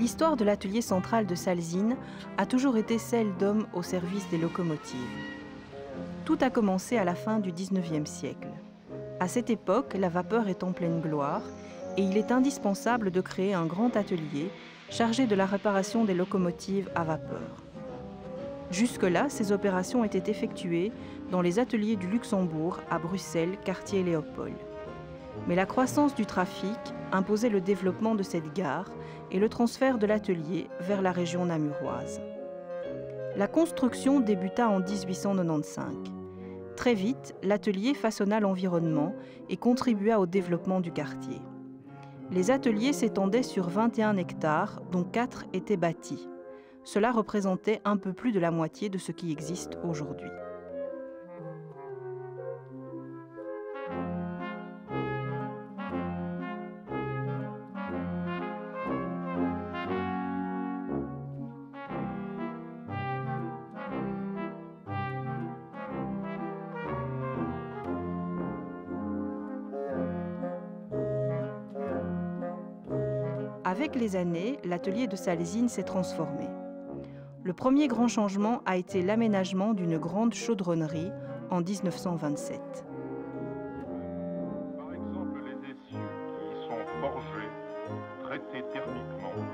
L'histoire de l'atelier central de Salzines a toujours été celle d'hommes au service des locomotives. Tout a commencé à la fin du XIXe siècle. À cette époque, la vapeur est en pleine gloire et il est indispensable de créer un grand atelier chargé de la réparation des locomotives à vapeur. Jusque-là, ces opérations étaient effectuées dans les ateliers du Luxembourg à Bruxelles, quartier Léopold. Mais la croissance du trafic imposait le développement de cette gare et le transfert de l'atelier vers la région namuroise. La construction débuta en 1895. Très vite, l'atelier façonna l'environnement et contribua au développement du quartier. Les ateliers s'étendaient sur 21 hectares, dont 4 étaient bâtis. Cela représentait un peu plus de la moitié de ce qui existe aujourd'hui. Avec les années, l'atelier de Salzines s'est transformé. Le premier grand changement a été l'aménagement d'une grande chaudronnerie en 1927. Par exemple, les essieux qui y sont forgés, traités thermiquement,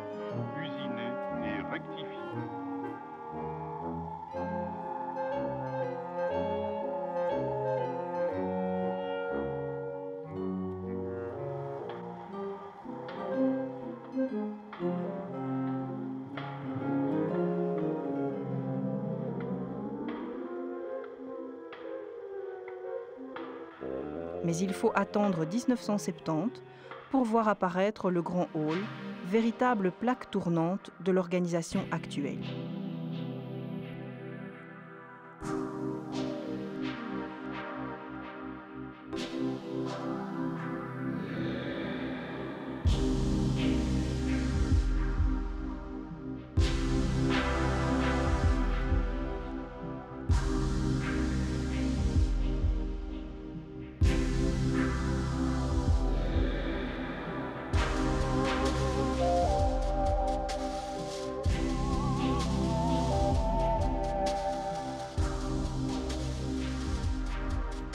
usinés et rectifiés. Mais il faut attendre 1970 pour voir apparaître le Grand Hall, véritable plaque tournante de l'organisation actuelle.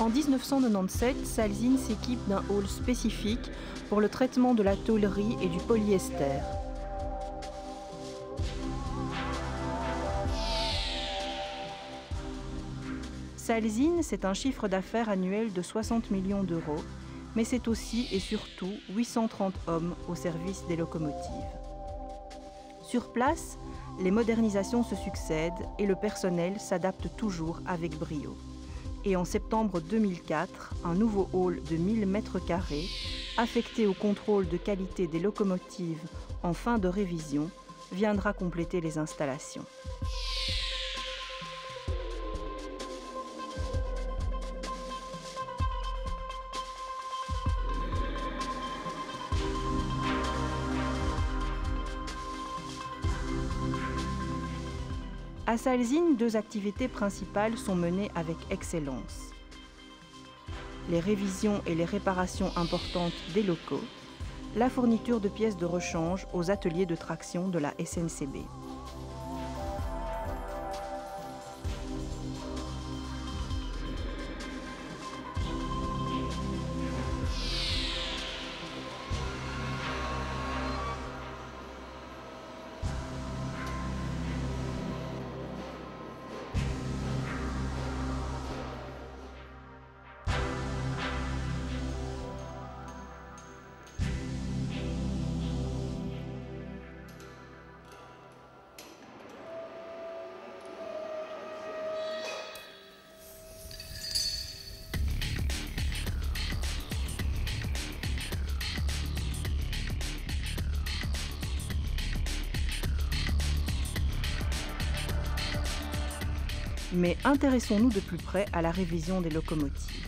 En 1997, Salzines s'équipe d'un hall spécifique pour le traitement de la tôlerie et du polyester. Salzines, c'est un chiffre d'affaires annuel de 60 millions d'euros, mais c'est aussi et surtout 830 hommes au service des locomotives. Sur place, les modernisations se succèdent et le personnel s'adapte toujours avec brio. Et en septembre 2004, un nouveau hall de 1000 m², affecté au contrôle de qualité des locomotives en fin de révision, viendra compléter les installations. À Salzines, 2 activités principales sont menées avec excellence. Les révisions et les réparations importantes des locaux, la fourniture de pièces de rechange aux ateliers de traction de la SNCB. Mais intéressons-nous de plus près à la révision des locomotives.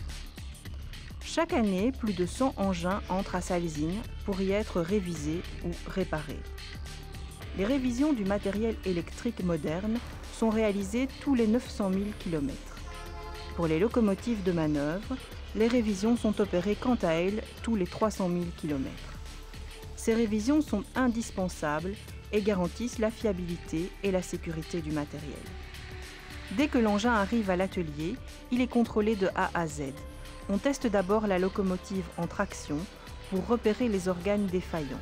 Chaque année, plus de 100 engins entrent à Salzines pour y être révisés ou réparés. Les révisions du matériel électrique moderne sont réalisées tous les 900 000 km. Pour les locomotives de manœuvre, les révisions sont opérées quant à elles tous les 300 000 km. Ces révisions sont indispensables et garantissent la fiabilité et la sécurité du matériel. Dès que l'engin arrive à l'atelier, il est contrôlé de A à Z. On teste d'abord la locomotive en traction pour repérer les organes défaillants.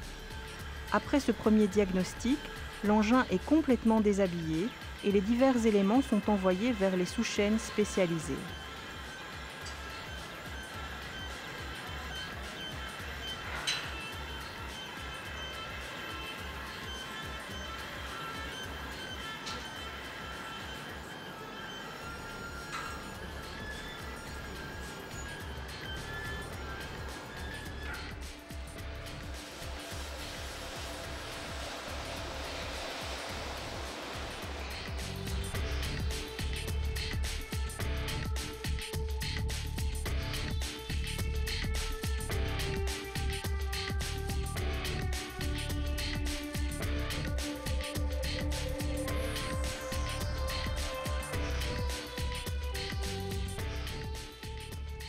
Après ce premier diagnostic, l'engin est complètement déshabillé et les divers éléments sont envoyés vers les sous-chaînes spécialisées.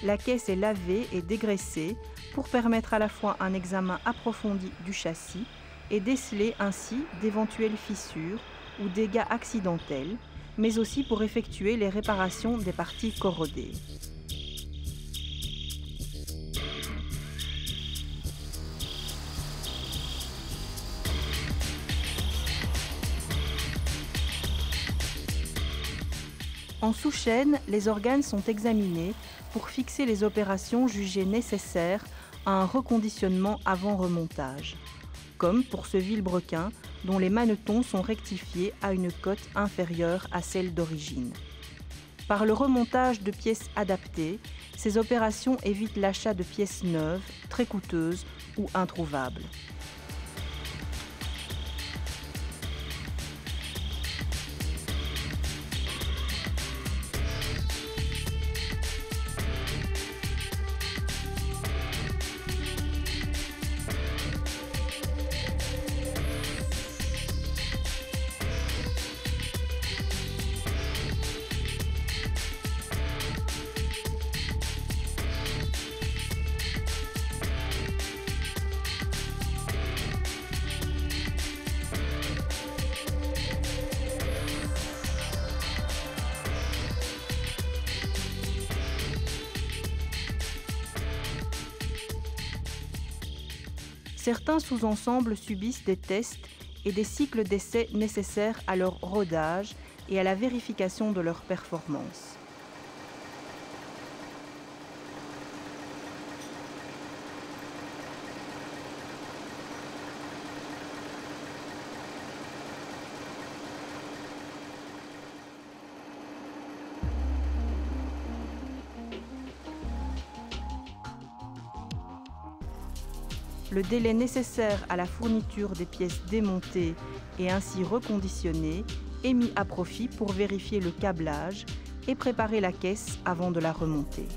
La caisse est lavée et dégraissée pour permettre à la fois un examen approfondi du châssis et déceler ainsi d'éventuelles fissures ou dégâts accidentels, mais aussi pour effectuer les réparations des parties corrodées. En sous-chaîne, les organes sont examinés pour fixer les opérations jugées nécessaires à un reconditionnement avant remontage, comme pour ce vilebrequin dont les manetons sont rectifiés à une cote inférieure à celle d'origine. Par le remontage de pièces adaptées, ces opérations évitent l'achat de pièces neuves, très coûteuses ou introuvables. Certains sous-ensembles subissent des tests et des cycles d'essai nécessaires à leur rodage et à la vérification de leur performance. Le délai nécessaire à la fourniture des pièces démontées et ainsi reconditionnées est mis à profit pour vérifier le câblage et préparer la caisse avant de la remonter.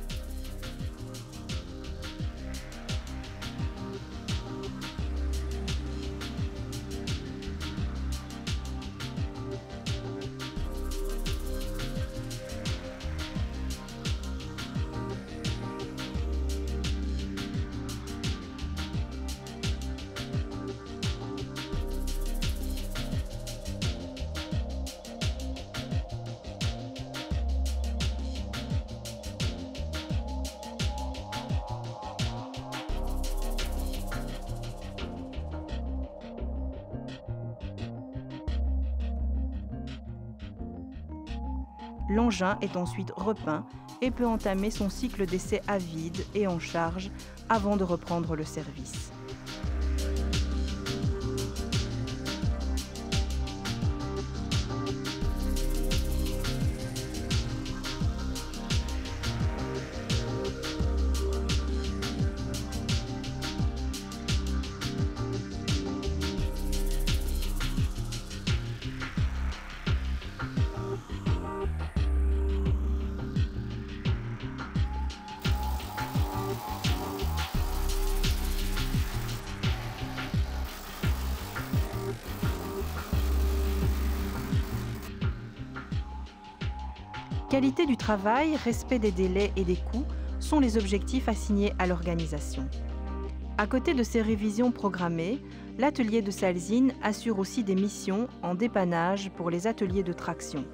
L'engin est ensuite repeint et peut entamer son cycle d'essai à vide et en charge avant de reprendre le service. Qualité du travail, respect des délais et des coûts sont les objectifs assignés à l'organisation. À côté de ces révisions programmées, L'atelier de Salzine assure aussi des missions en dépannage pour les ateliers de traction.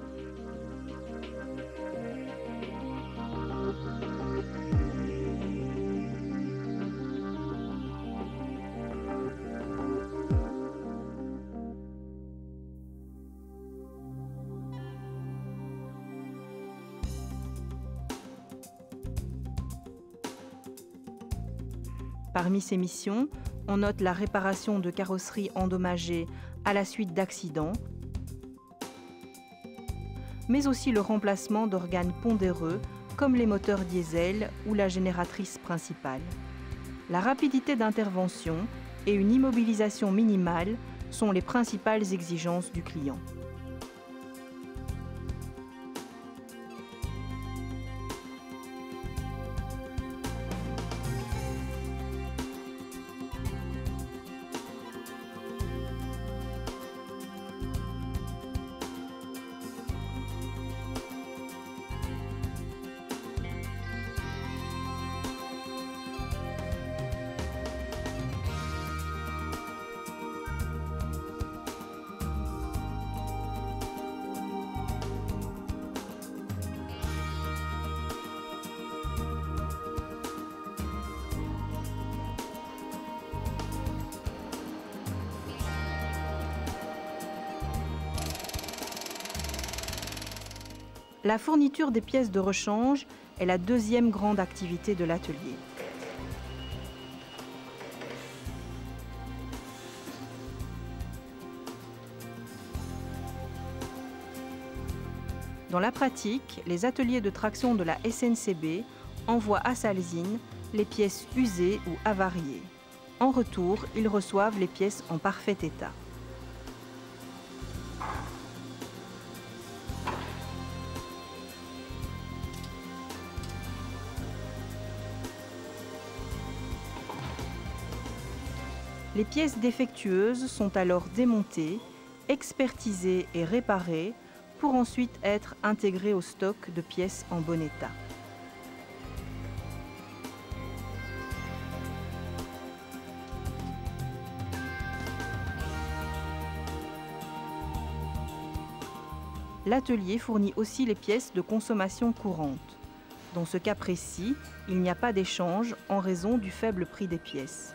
Parmi ces missions, on note la réparation de carrosseries endommagées à la suite d'accidents, mais aussi le remplacement d'organes pondéreux comme les moteurs diesel ou la génératrice principale. La rapidité d'intervention et une immobilisation minimale sont les principales exigences du client. La fourniture des pièces de rechange est la deuxième grande activité de l'atelier. Dans la pratique, les ateliers de traction de la SNCB envoient à Salzine les pièces usées ou avariées. En retour, ils reçoivent les pièces en parfait état. Les pièces défectueuses sont alors démontées, expertisées et réparées pour ensuite être intégrées au stock de pièces en bon état. L'atelier fournit aussi les pièces de consommation courante. Dans ce cas précis, il n'y a pas d'échange en raison du faible prix des pièces.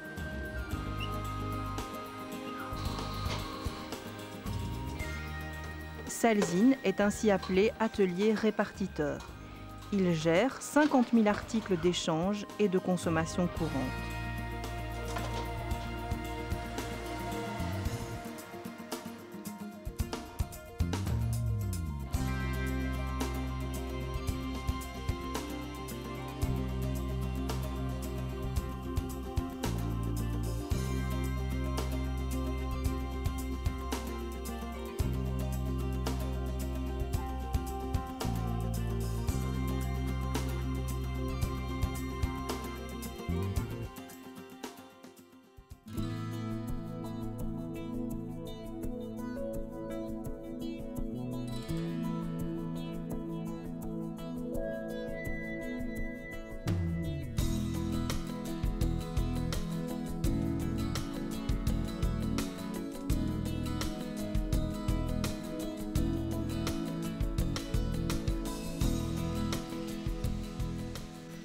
Salzine est ainsi appelé atelier répartiteur. Il gère 50 000 articles d'échange et de consommation courante.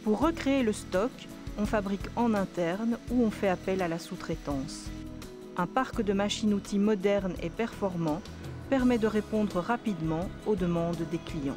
Pour recréer le stock, on fabrique en interne ou on fait appel à la sous-traitance. Un parc de machines-outils modernes et performants permet de répondre rapidement aux demandes des clients.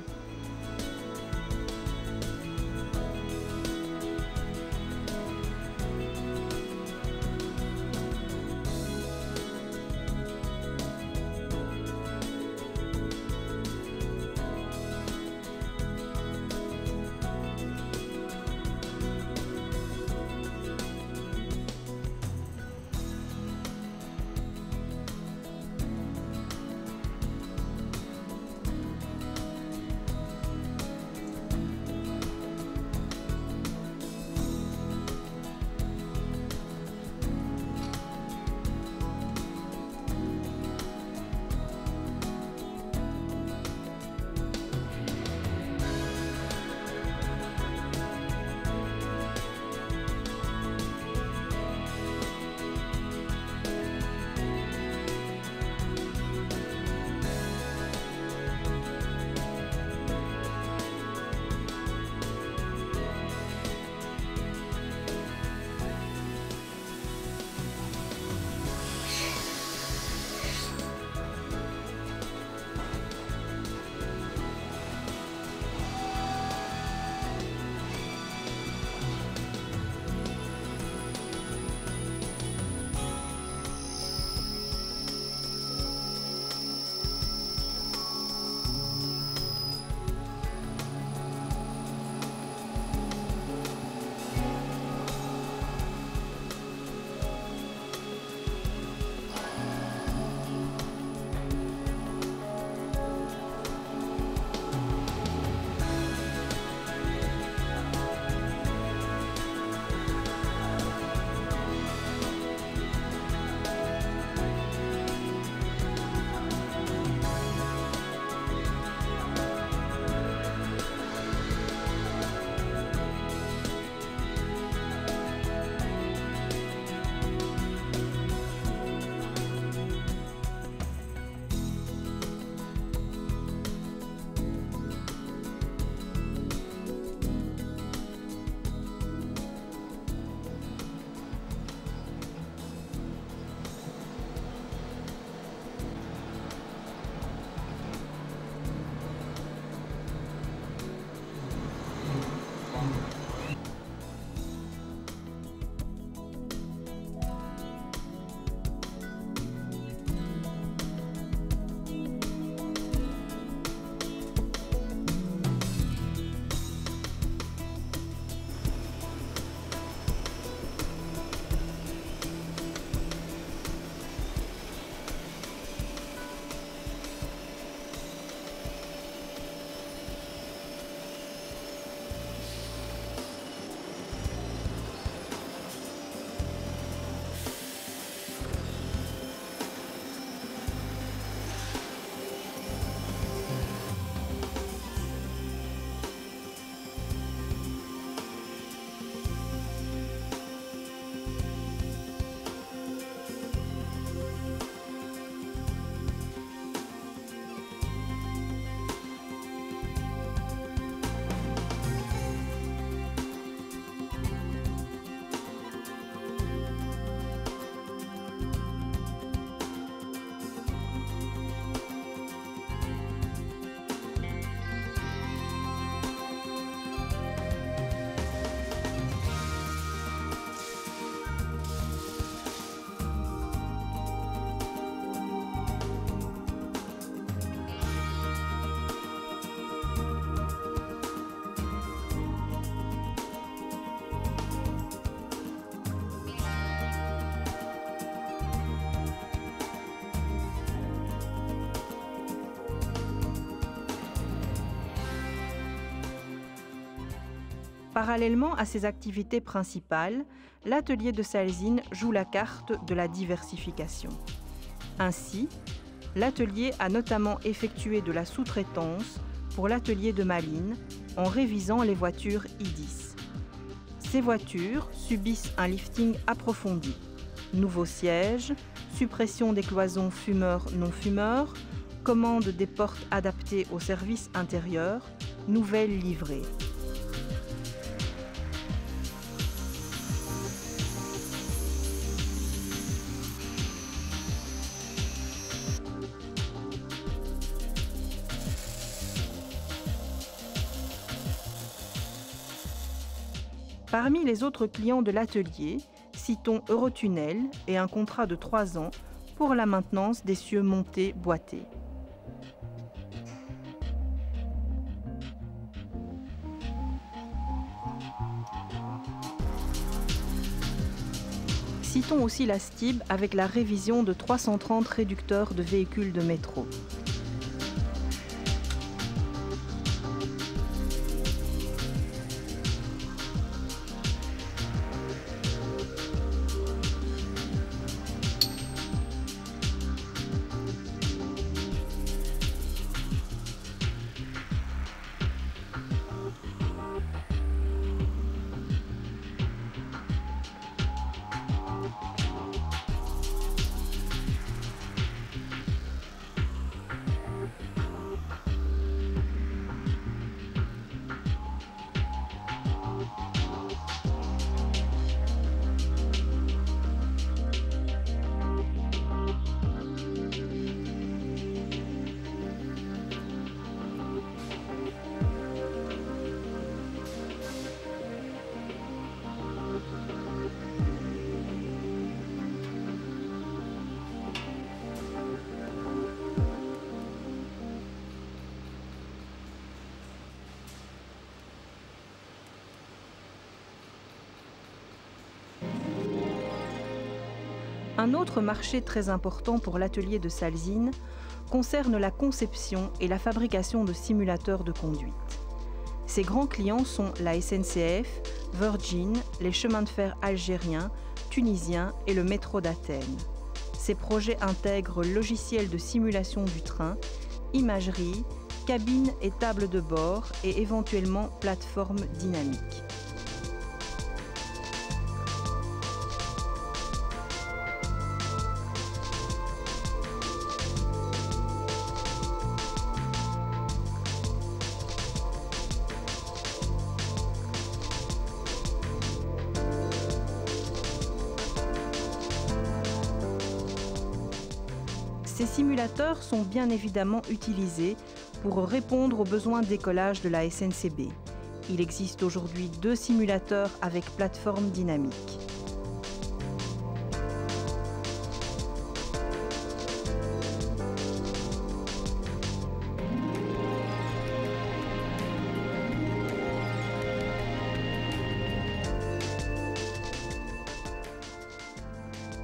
Parallèlement à ses activités principales, l'atelier de Salzine joue la carte de la diversification. Ainsi, l'atelier a notamment effectué de la sous-traitance pour l'atelier de Malines en révisant les voitures I10. Ces voitures subissent un lifting approfondi. Nouveaux sièges, suppression des cloisons fumeurs-non-fumeurs, commande des portes adaptées au service intérieur, nouvelles livrées. Parmi les autres clients de l'atelier, citons Eurotunnel et un contrat de 3 ans pour la maintenance des cieux montés boités. Citons aussi la STIB avec la révision de 330 réducteurs de véhicules de métro. Un autre marché très important pour l'atelier de Salzine concerne la conception et la fabrication de simulateurs de conduite. Ses grands clients sont la SNCF, Virgin, les chemins de fer algériens, tunisiens et le métro d'Athènes. Ces projets intègrent logiciels de simulation du train, imagerie, cabine et table de bord et éventuellement plateforme dynamique. Ces simulateurs sont bien évidemment utilisés pour répondre aux besoins de décollage de la SNCB. Il existe aujourd'hui 2 simulateurs avec plateforme dynamique.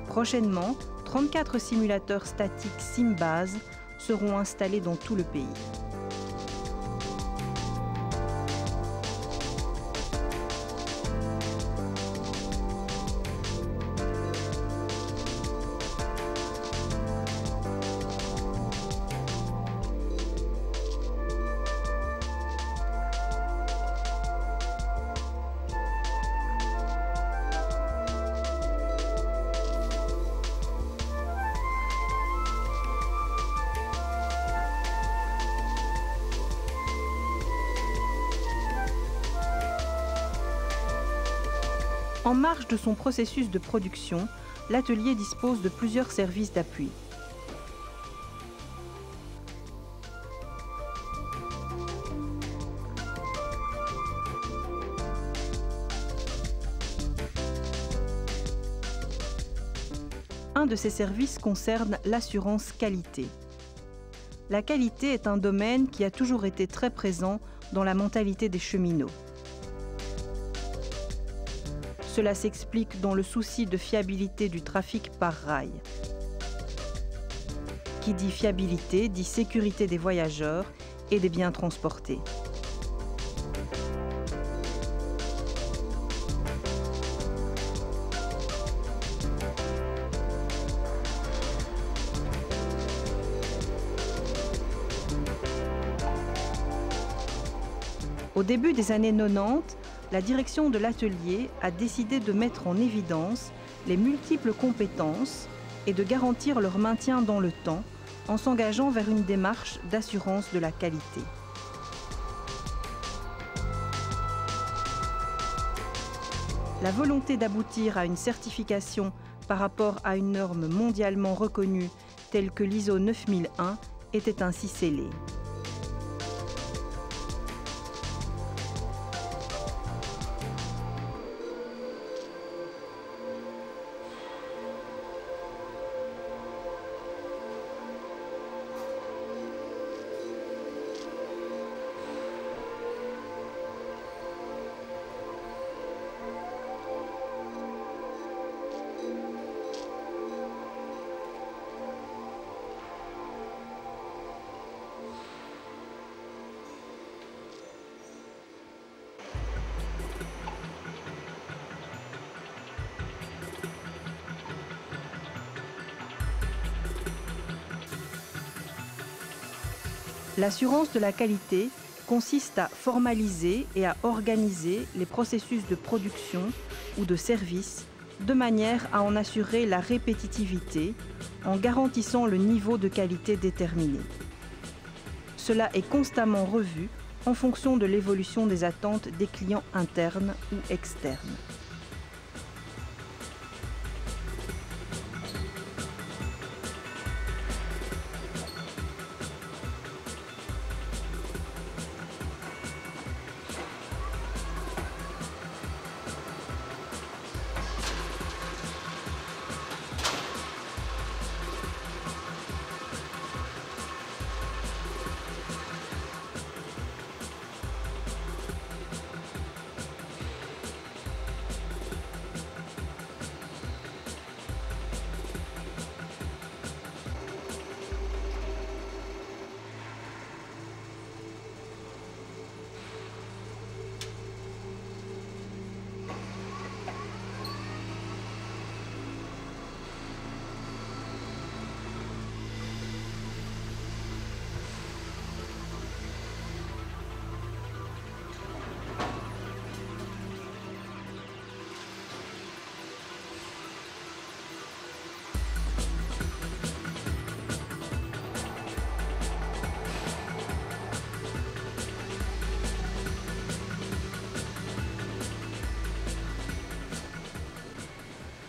Prochainement, 34 simulateurs statiques SimBase seront installés dans tout le pays. En marge de son processus de production, l'atelier dispose de plusieurs services d'appui. Un de ces services concerne l'assurance qualité. La qualité est un domaine qui a toujours été très présent dans la mentalité des cheminots. Cela s'explique dans le souci de fiabilité du trafic par rail. Qui dit fiabilité dit sécurité des voyageurs et des biens transportés. Au début des années 90, la direction de l'atelier a décidé de mettre en évidence les multiples compétences et de garantir leur maintien dans le temps en s'engageant vers une démarche d'assurance de la qualité. La volonté d'aboutir à une certification par rapport à une norme mondialement reconnue telle que l'ISO 9001 était ainsi scellée. L'assurance de la qualité consiste à formaliser et à organiser les processus de production ou de service de manière à en assurer la répétitivité en garantissant le niveau de qualité déterminé. Cela est constamment revu en fonction de l'évolution des attentes des clients internes ou externes.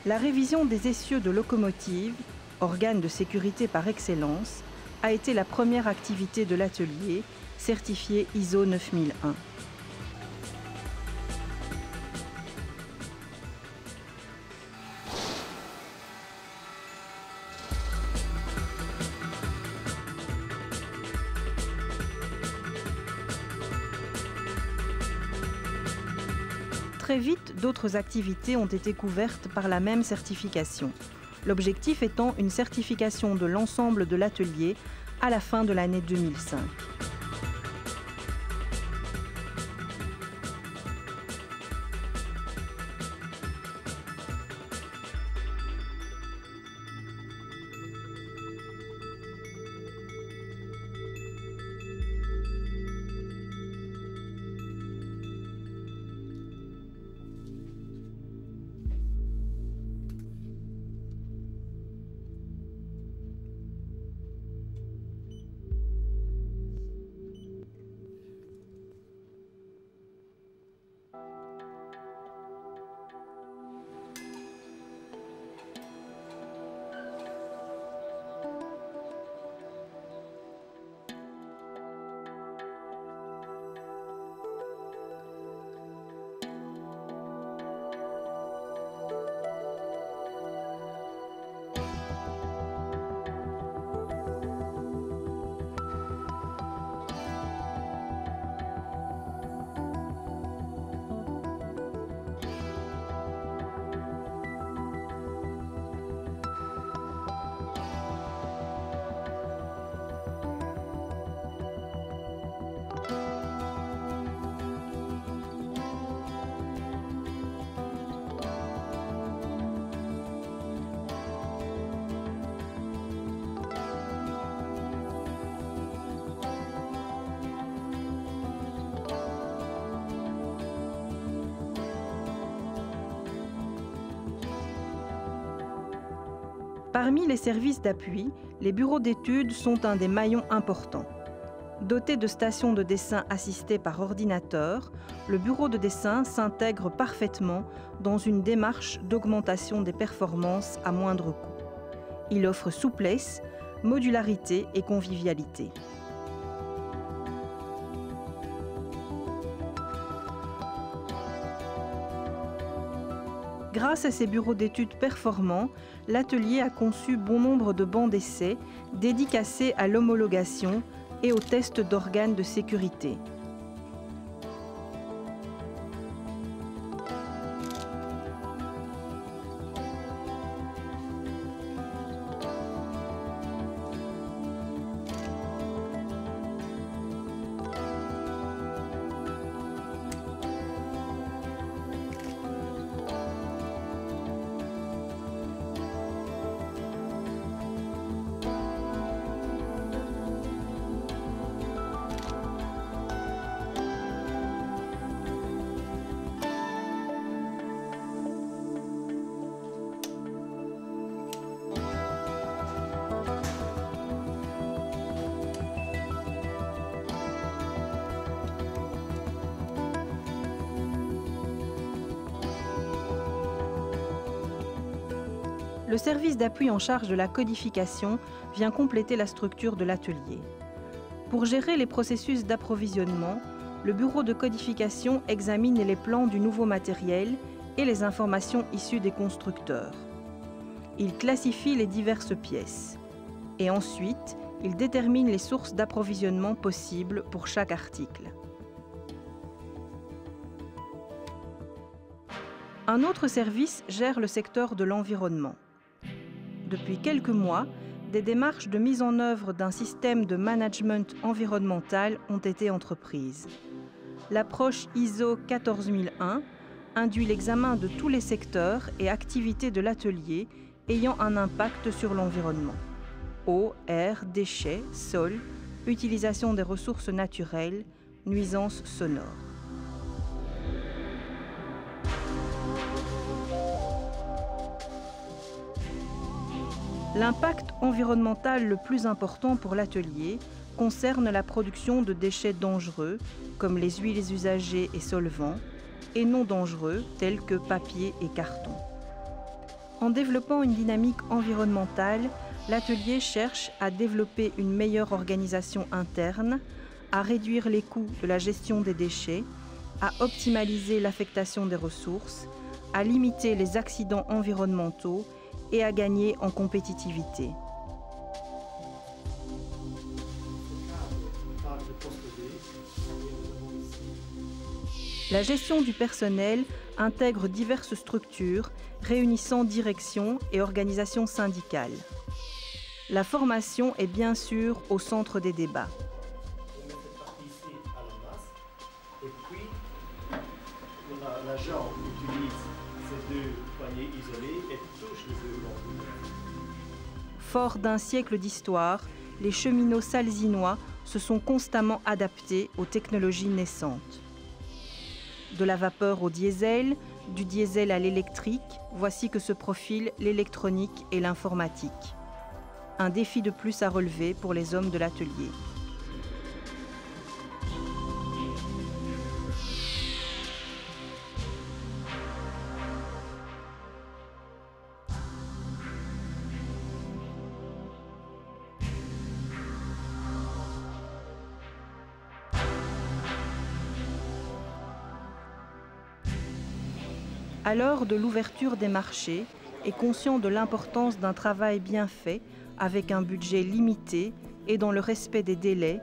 La révision des essieux de locomotive, organe de sécurité par excellence, a été la première activité de l'atelier, certifié ISO 9001. Très vite, d'autres activités ont été couvertes par la même certification. L'objectif étant une certification de l'ensemble de l'atelier à la fin de l'année 2005. Parmi les services d'appui, les bureaux d'études sont un des maillons importants. Doté de stations de dessin assistées par ordinateur, le bureau de dessin s'intègre parfaitement dans une démarche d'augmentation des performances à moindre coût. Il offre souplesse, modularité et convivialité. Grâce à ces bureaux d'études performants, l'atelier a conçu bon nombre de bancs d'essai dédicacés à l'homologation et aux tests d'organes de sécurité. Le service d'appui en charge de la codification vient compléter la structure de l'atelier. Pour gérer les processus d'approvisionnement, le bureau de codification examine les plans du nouveau matériel et les informations issues des constructeurs. Il classifie les diverses pièces. Et ensuite, il détermine les sources d'approvisionnement possibles pour chaque article. Un autre service gère le secteur de l'environnement. Depuis quelques mois, des démarches de mise en œuvre d'un système de management environnemental ont été entreprises. L'approche ISO 14001 induit l'examen de tous les secteurs et activités de l'atelier ayant un impact sur l'environnement. Eau, air, déchets, sol, utilisation des ressources naturelles, nuisances sonores. L'impact environnemental le plus important pour l'atelier concerne la production de déchets dangereux, comme les huiles usagées et solvants, et non dangereux, tels que papier et carton. En développant une dynamique environnementale, l'atelier cherche à développer une meilleure organisation interne, à réduire les coûts de la gestion des déchets, à optimaliser l'affectation des ressources, à limiter les accidents environnementaux et à gagner en compétitivité. La gestion du personnel intègre diverses structures réunissant direction et organisation syndicale. La formation est bien sûr au centre des débats. Et puis, l'agent utilise ces deux poignées isolées et touche les deux lambeaux. Fort d'un siècle d'histoire, les cheminots salzinois se sont constamment adaptés aux technologies naissantes. De la vapeur au diesel, du diesel à l'électrique, voici que se profilent l'électronique et l'informatique. Un défi de plus à relever pour les hommes de l'atelier. À l'heure de l'ouverture des marchés et conscient de l'importance d'un travail bien fait, avec un budget limité et dans le respect des délais,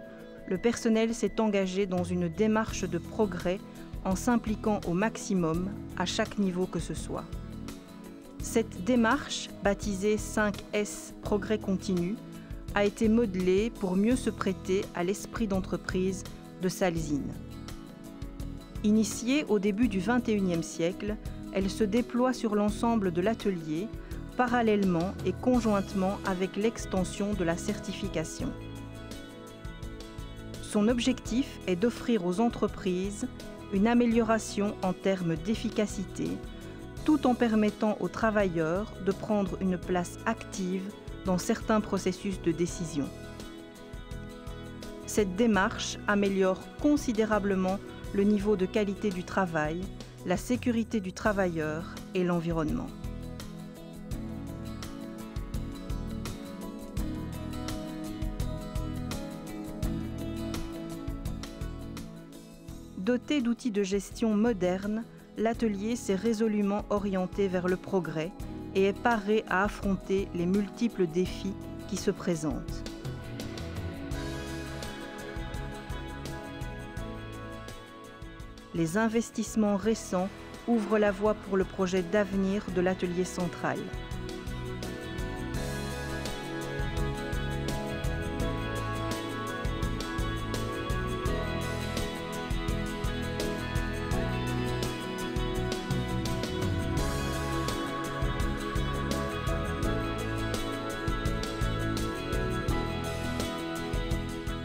le personnel s'est engagé dans une démarche de progrès en s'impliquant au maximum à chaque niveau que ce soit. Cette démarche, baptisée 5S Progrès Continu, a été modelée pour mieux se prêter à l'esprit d'entreprise de Salzine. Initiée au début du XXIe siècle, elle se déploie sur l'ensemble de l'atelier, parallèlement et conjointement avec l'extension de la certification. Son objectif est d'offrir aux entreprises une amélioration en termes d'efficacité, tout en permettant aux travailleurs de prendre une place active dans certains processus de décision. Cette démarche améliore considérablement le niveau de qualité du travail, la sécurité du travailleur et l'environnement. Doté d'outils de gestion modernes, l'atelier s'est résolument orienté vers le progrès et est paré à affronter les multiples défis qui se présentent. Les investissements récents ouvrent la voie pour le projet d'avenir de l'atelier central.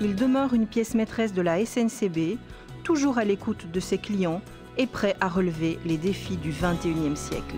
Il demeure une pièce maîtresse de la SNCB, toujours à l'écoute de ses clients et prêt à relever les défis du XXIe siècle.